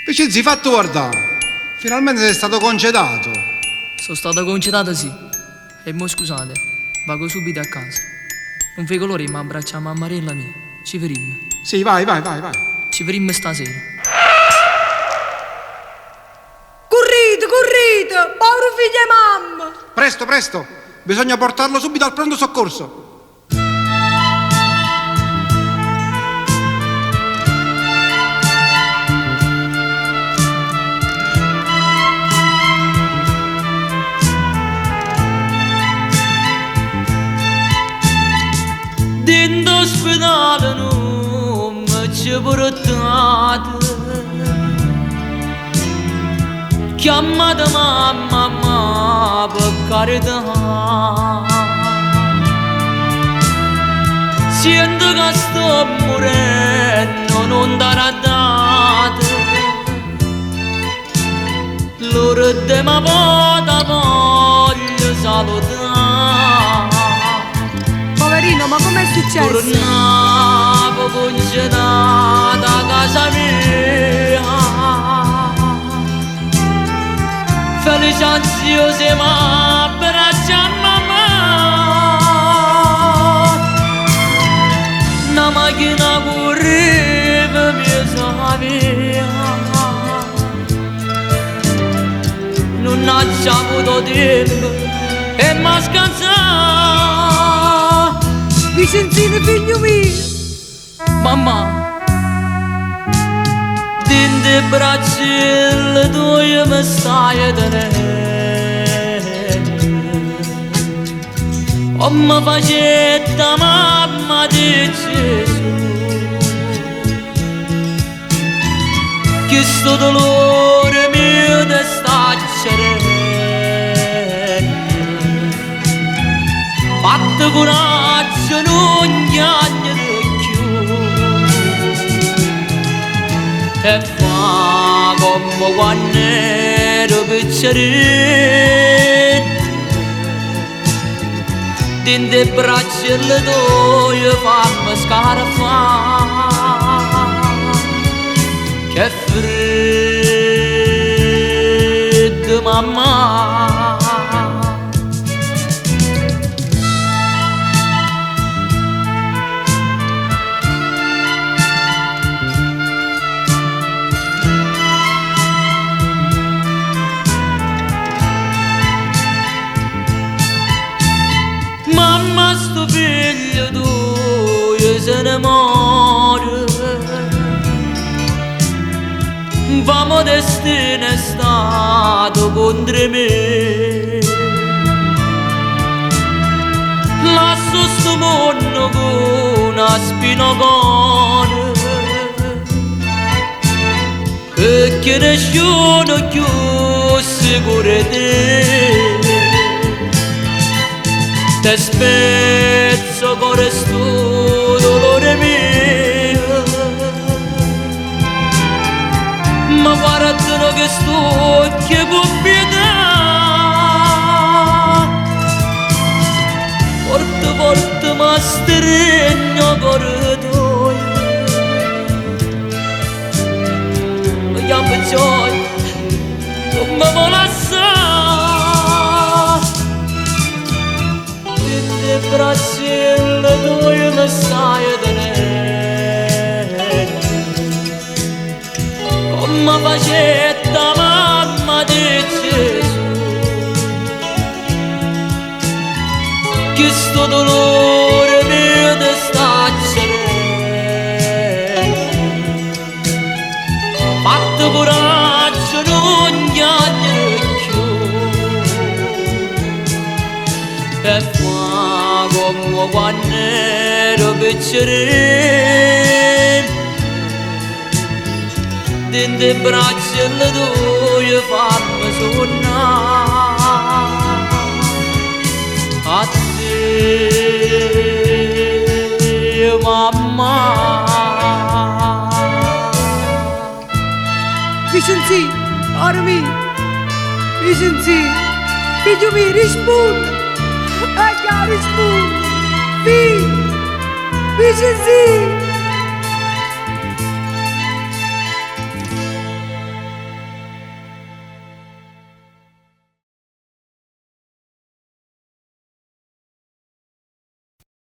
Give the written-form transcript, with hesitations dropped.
Vicenzi, fatto guardare. Finalmente sei stato concedato. Sono stato concedato, sì. E mo scusate, vado subito a casa. Non fai colore, ma abbracciamo a Marella mia. Ci vedremo. Sì, vai. Ci vedremo stasera. Corrite, povero figlio e mamma! Presto. Bisogna portarlo subito al pronto soccorso. Dentro ospedale non mi ci portate. Chiamate mamma per carità. Sento che sto morendo, non darà date. Loro di ma vota voglio salutare. Poverino, ma com'è successo? Tornavo concedata a casa mia. Felice ansiosa ma abbraccia mamma. Una macchina correva mi sapeva. Non ha avuto tempo e mi scansava. Vicenzino, figlio mio! Mamma, dentro braccia tue mi stai tenendo. O mi facetta mamma di Gesù, che sto dolore mio ti sta cerendo. Fatti coraggio, non chiagnere più e fa come quando ero piccerino. Dentro le braccia le tue fammi scarafare. Che freddo mamma. Mamma, sto figlio tuo se ne muore. Vamo destino è stato contro me. Lascio sto mondo con una spina buona, perché nessuno più sicuro di te. Te spezzo con sto dolore mio, ma guardano che sto che può pietà. Forte ma stringo corridoio. Ma chiamo gioia, non mi vuole lasciare. Le braccia tue mi stai tenendo. Come facetta mamma di Gesù, che sto dolore mio ti sta cerendo. Fatti coraggio, non chiagnere più e fa come quando ero piccerino. Dentro le braccia le tue fammi suonare. A te mamma. Vicenzino, ora mio! Vicenzino, figlio mio, rispondi! Rispondi! Vicenzino!